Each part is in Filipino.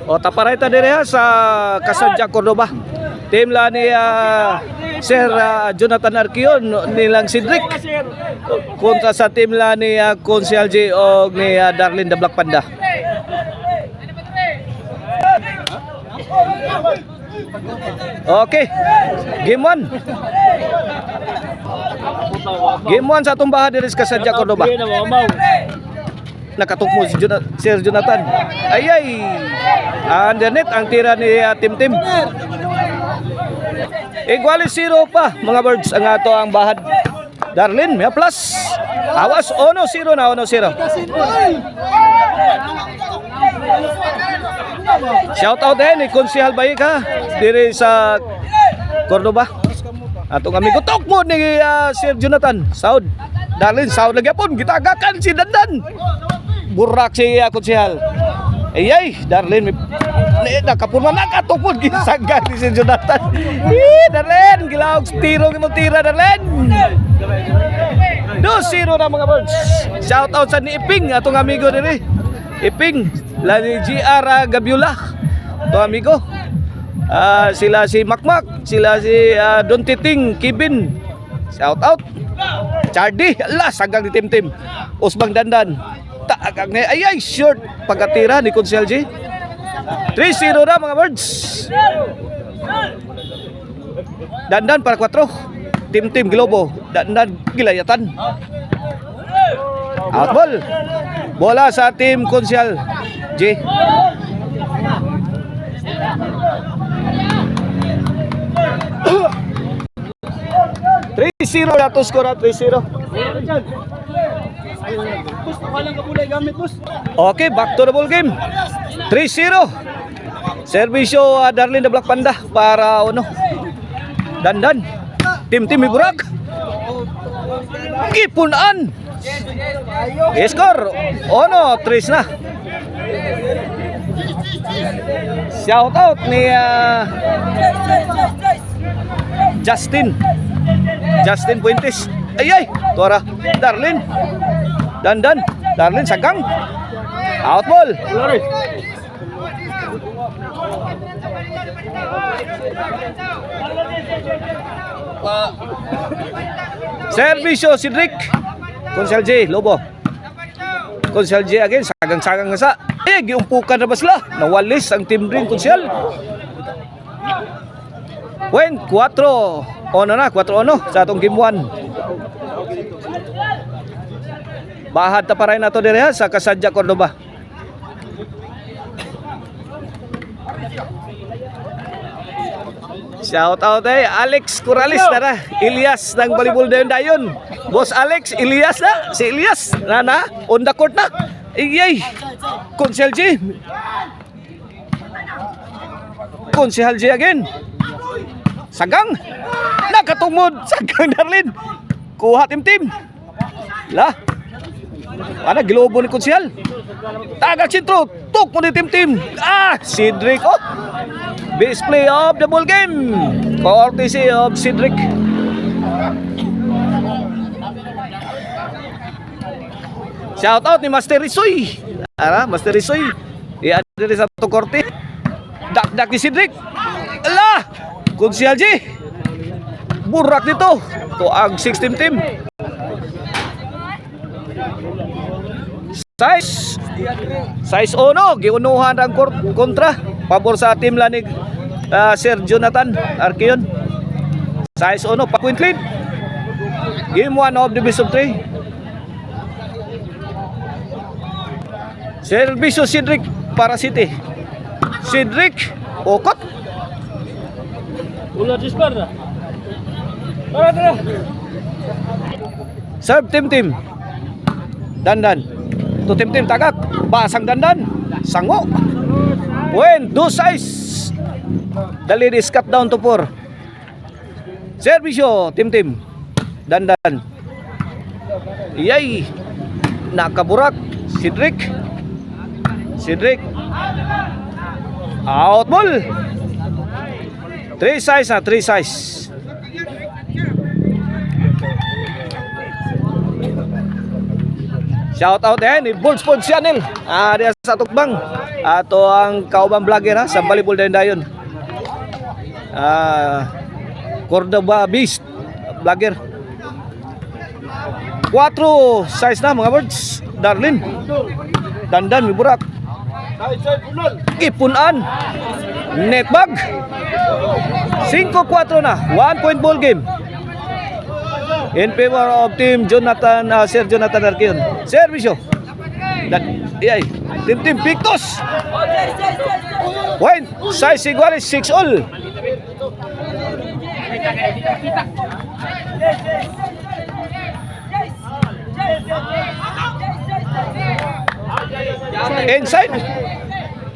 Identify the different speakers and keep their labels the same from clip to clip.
Speaker 1: O taparayta dire ha sa Kasadya Cordoba. Team la ni Sir Jonathan Arquion nilang Cedric kontra sa team la ni Consel J o ni Darlene the Black Panda. Okay, game 1. Game 1 sa atong baha diri sa Kasadya Cordoba. Nakatukmo si Sir Jonathan. Ayay. Undernet ang tira ni Tim Tim. Iguali 0 pa mga birds ang ato ang bahad. Darlene may plus. Awas 1-0 na 1-0. Shout out din ni Konsehal Bayika diri sa Cordoba. Atong amigo tukmo ni Sir Jonathan. Saud. Darlene saud lagi pun gitagakan si Dandan. Burak si Konsehal. Ayay, Darlene nakapurma nakatukmo gisaga ni Sir Jonathan. Darlene gilaog tiro mo tira Darlene. 2-0 na mga birds. Shout out sa ni Iping atong amigo diri. Iping lani GR Gabiola. To amigo. Sila si Makmak, sila si Don Titing, Kibin. Shout out. Chardy, ala sagang ni Tim Tim. Usbang Dandan. Taagag ni ayay short pagkatira ni Consel J. 3-0 na mga birds. Dandan para 4. Tim Tim Globo. Dandan gilayatan. Out ball. Bola sa team Consel J. 3-0 na to score 3-0. Okay, back to the ball game. 3-0. Servisyo Darlene the Black Panda para Dandan. Tim Tim Iburak. Kipunan. Score. 3 na. Shout out ni Justin Puentes. Ayay, tora Darlene. Dandan, Darlene sagang. Out ball. Servisyo Cedric. Consel J Lobo. Consel J again sagang-sagang nga sa. Giumpukan na ba sila? Nawalis ang team ring Consel. When 4-1 sa atong game 1. Bahad ta paray nato dire sa Kasadya Cordoba. Shout out Alex Corrales tara. Elias ng volleyball dayon. Boss Alex, Elias na. Si Elias na on the court na. Iyay. Consel J. Consehal J again. Sagang. Nakatumod. Sagang Darlene. Kuha Tim. Lah. Ana gilobo ni Consehal. Taga sentro. Tuk mo ni Tim. Cedric. Display of the ball game. Courtesy of Cedric. Shout out ni Master Risoy. Master Risoy. Diri sa korte. Dak ni Cedric. Ala! Consehal J. Burak dito. Tuag 16 team. Size giunuhan ang kontra. Pabor sa team lanig Sir Jonathan Arquion. Size pa-point lead. Game 1 of the best of 3. Servisyo Cedric para City. Cedric okot. Bola disparada. Tara. Serve Tim. Dandan. To Tim tagak. Basang Dandan. Sango. When 2 size. Dali is cut down to 4. Servisyo Tim. Dandan. Iyay. Nakaburak. Cedric. Out ball. 3 size. Shout out ni Bulls Pod Channel. Diya sa Tukbang. Ato ang kaubang vlogger sa Balibol dayon. Cordoba Beast vlogger. 4 size na mga birds. Darlin. Dandan Miburak. Ipunan. Netbag. 5-4 na. 1 point ball game. In favor of team Jonathan, Sir Jonathan Arqueon. Servisyo. Team Pictos. Point. Size Igualis 6 all.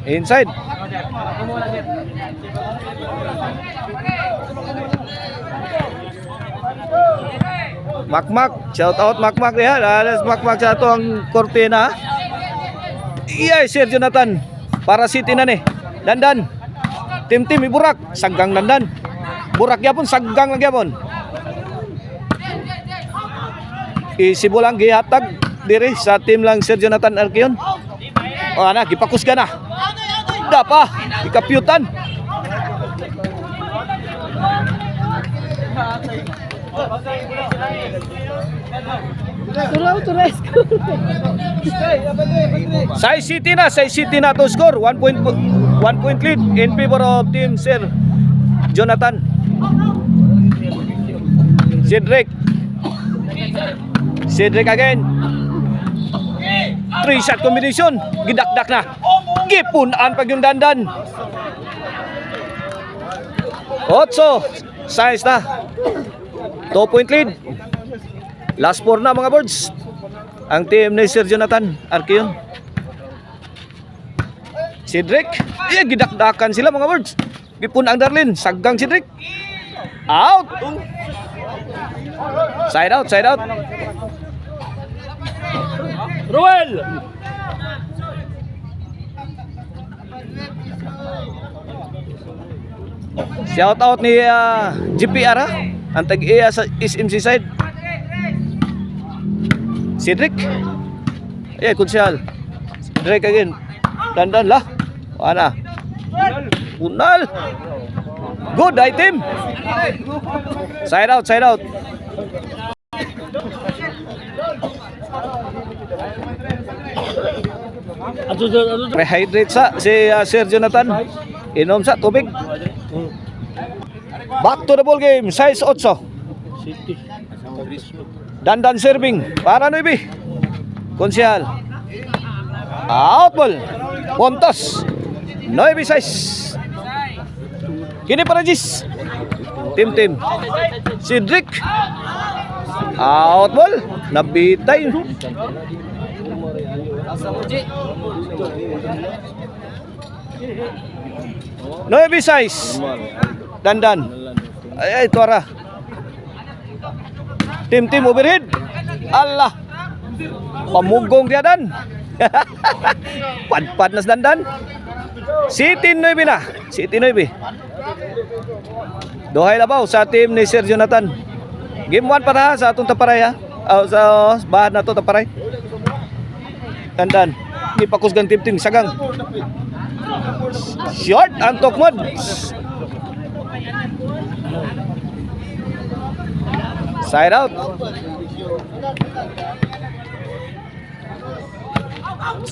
Speaker 1: Inside. Makmak, shout out Makmak ya. Ada Makmak satu ang Cortina. Iya, Sir Jonathan. Para City na ni. Dandan. Tim Iburak, saggang dandan. Burak yapon saggang lagi yapon. Isibulang gihatag diri sa team lang Sir Jonathan Arqueon. Ana gipakus ka na. Dapa, ikapyutan. Say City na to score 1 point lead in favor of team Sir Jonathan. Cedric again. 3-shot combination. Gidakdak na. Gipunan pag yung dandan. 8 size na. 2 point lead. Last 4 na mga birds. Ang team ni Sir Jonathan Arqueon. Cedric. Gidakdakan sila mga birds. Gipun ang Darlin. Saggang Cedric. Out. Side out. Ruel. Shout out ni GPR ang tag-iya sa SMC side. Cedric. Kunsyal. Cedric again. Dandan lah. Ana. Punal. Good item. Side out. Rehydrate si Sir Jonathan. Inom sa tubig. Back to the ball game. Size 8. Dandan serving para Nuibi. Konsyal. Out ball. Pontos. Nuibi size. Kini para Jis. Tim. Cedric. Out ball. Nabitay. Nuibi size. Dandan. Ay tuara. Tim overhead. Allah. Pamugong dia dan. Pad nas dandan. City 9 na. City 9. Dohay labaw sa team ni Sir Jonathan. Game 1 para sa atong taparay ha. Sa bahan na to taparay. Dandan. Ipakusgan tim sagang. Short antok mod. Side out.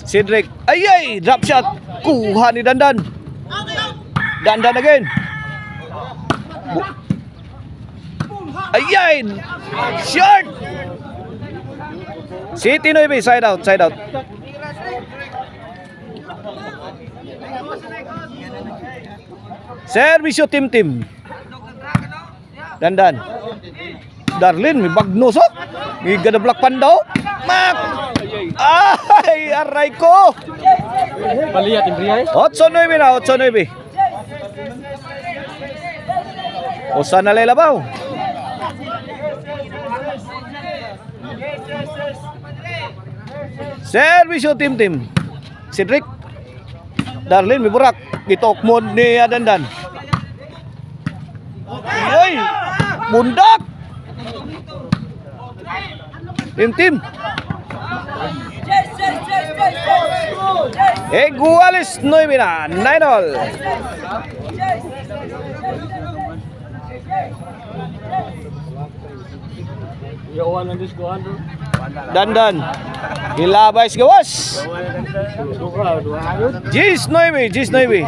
Speaker 1: Cedric. Ay, drop shot. Kuha ni Dandan. Dandan again. Ay, short. City 9, side out. Servisyo tim. Dandan. Darlin, may bagnos oh. May gadablak pandaw. Mak! Ay, aray ko.
Speaker 2: Paliyat yung priya
Speaker 1: 8-9 na, 8-9. Usa na lelabaw. Servisyo tim. Cedric. Darlin, may burak. Gitok mod ni Dandan. Ay! Bundak! Tim. Iguales 9 na, 9-all.
Speaker 2: Yawan ang diskuhan bro.
Speaker 1: Dandan. Ilabay si gawas. Gis 9, Gis 9.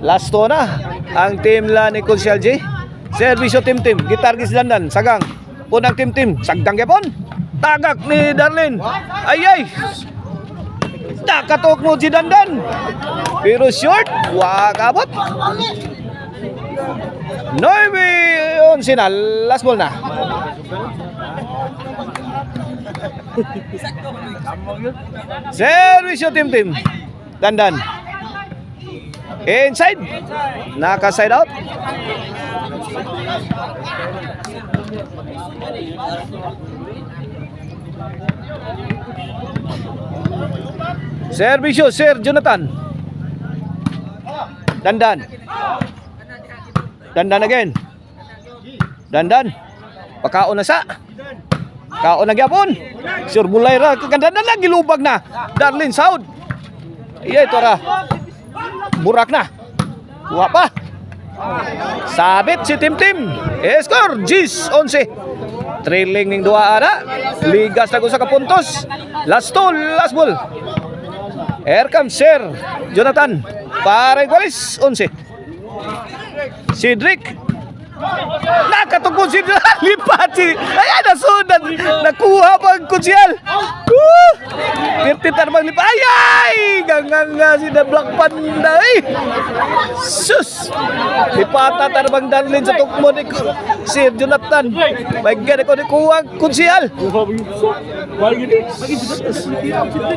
Speaker 1: Last to na ang team la ni Consial J. Servisyo tim-tim, gitar gis Dandan, sagang. Punang tim-tim, sagdang yapon. Tagak ni Darlene. Ay. Nakatok mo si Dandan. Pero short, wakabot. 9-11 na, last ball na. Servisyo tim-tim. Dandan. Inside. Naka-side out. Servisyo, Sir Jonathan. Dandan. Dandan again. Dandan. Pakaon na sa. Kaon na gyapon. Sir Bulayra kagandanan na gilubag na. Darlene Saud. Iya ito ra. Burak na. Kuha pa. Sabit si Tim-Tim. Score Gis 11. Trailing ning dua ara. Ligas na ko sa kapuntos. Last to, last ball. Here comes Sir Jonathan. Para igualis 11. Cedric. Nakatungkol si lipat si. Ayan, nasundan. Nakuha pa ang Consial. Pirtit na naman lipat. Ay! Gangang nga si The Black Panda. Sus! Lipata na naman Darlene sa tukmo ni Sir Jonathan. Bagyan ako ni kuha ang Consial.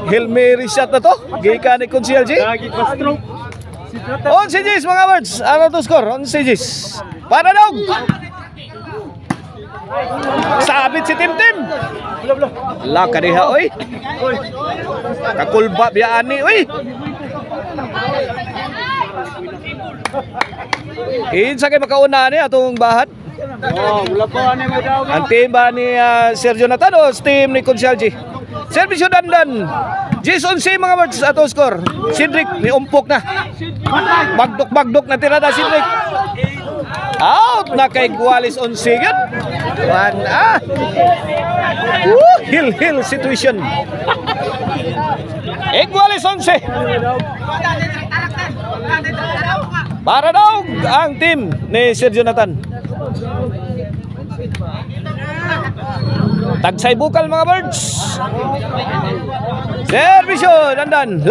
Speaker 1: Hail Mary shot na to. Gika ni Consial G. On si Gis mga words. Ano to score? On si Gis. Para daw. Sabit si Tim-Tim. Laka diha oy. Kakulba biyaan ni oy. Insa kay makauna ni atong bahat.
Speaker 2: Wala pa ani mo daw.
Speaker 1: Ang team ba ni Sir Jonathan o team ni Consial G? Servisyo Dandan. Jason C mga words ato score. Cedric ni umpok na. Bagdok na tirada Cedric. Out na kay Guales 11 yun. Hill situation. Guales 11. Para daw ang team ni Sir Jonathan. Tagsay bukal mga birds. Servisyo Dandan.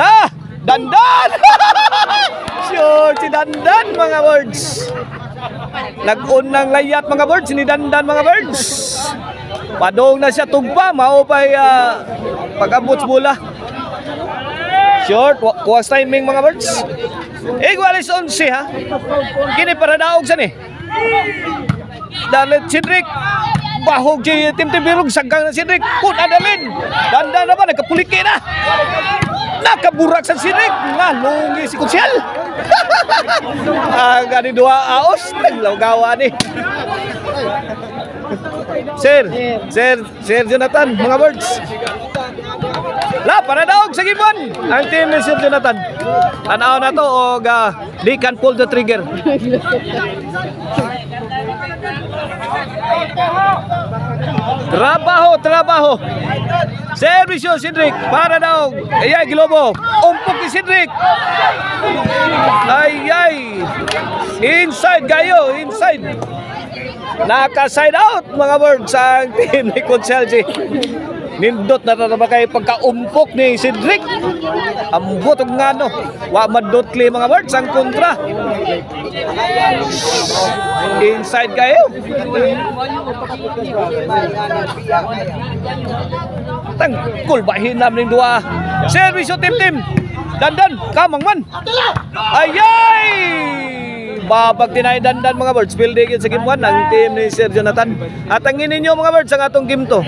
Speaker 1: Dandan. Sure si Dandan mga birds. Nag-unang layat mga birds ni Dandan mga birds. Padong na siya tugpa, mao pay pag-abot bola. Short, kuwas timing mga birds. Igualis 11 ha. Kini para daog sa ni. Dalit Cedric. Bahog si Tim-Tim Birog sagang na Cedric. Put adalin. Dandan na ba nagkapuliki na. Nakaburak sa Cedric. Ngalungi si Consial. Gani dua aos naglawgawa ni. Sir Jonathan mga birds. Para daog sa gibon ang team ni Sir Jonathan. Tanaw na to og they can pull the trigger. Trabaho. Servisyo Cedric para daog. Ayay gilobo. Umpok ni Cedric. Ay. Inside kayo, inside. Naka-side out mga birds ang team ni Consial G. Nindot na ba kayo pagka-umpok ni Cedric. Ambot og ngano. Wa madotli mga birds ang kontra. Inside kayo. Tangkol bahin namin dua. Servisyo Tim-Tim. Dandan, kamang man. Ayay! Babag tinay Dandan mga birds. Building sa game 1 ang team ni Sir Jonathan. At ang ninyo mga birds ang atong game to.